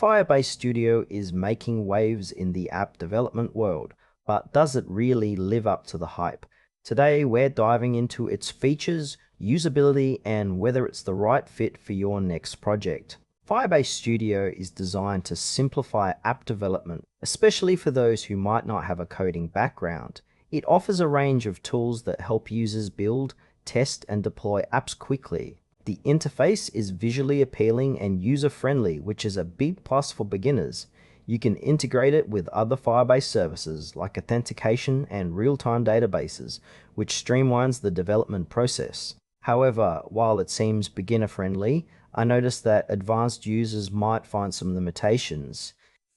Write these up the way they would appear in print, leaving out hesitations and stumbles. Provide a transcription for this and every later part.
Firebase Studio is making waves in the app development world, but does it really live up to the hype? Today, we're diving into its features, usability, and whether it's the right fit for your next project. Firebase Studio is designed to simplify app development, especially for those who might not have a coding background. It offers a range of tools that help users build, test, and deploy apps quickly. The interface is visually appealing and user-friendly, which is a big plus for beginners. You can integrate it with other Firebase services like authentication and real-time databases, which streamlines the development process. However, while it seems beginner-friendly, I noticed that advanced users might find some limitations.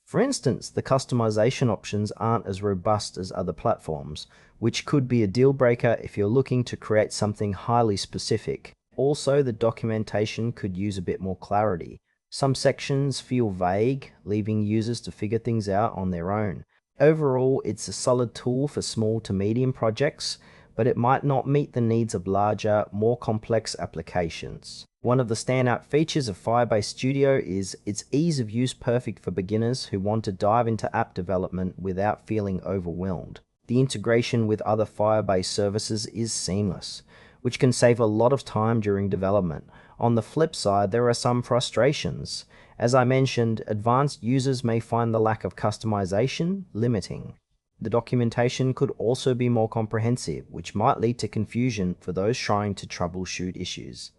For instance, the customization options aren't as robust as other platforms, which could be a deal breaker if you're looking to create something highly specific. Also, the documentation could use a bit more clarity. Some sections feel vague, leaving users to figure things out on their own. Overall, it's a solid tool for small to medium projects, but it might not meet the needs of larger, more complex applications. One of the standout features of Firebase Studio is its ease of use, perfect for beginners who want to dive into app development without feeling overwhelmed. The integration with other Firebase services is seamless, which can save a lot of time during development. On the flip side, there are some frustrations. As I mentioned, advanced users may find the lack of customization limiting. The documentation could also be more comprehensive, which might lead to confusion for those trying to troubleshoot issues.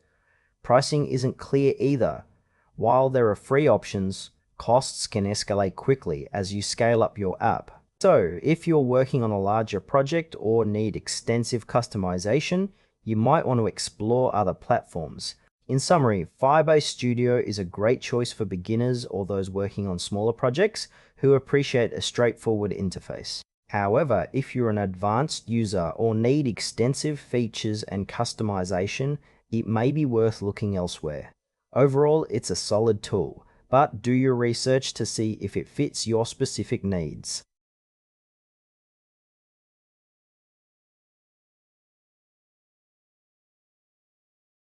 Pricing isn't clear either. While there are free options, costs can escalate quickly as you scale up your app. So, if you're working on a larger project or need extensive customization, you might want to explore other platforms. In summary, Firebase Studio is a great choice for beginners or those working on smaller projects who appreciate a straightforward interface. However, if you're an advanced user or need extensive features and customization, it may be worth looking elsewhere. Overall, it's a solid tool, but do your research to see if it fits your specific needs.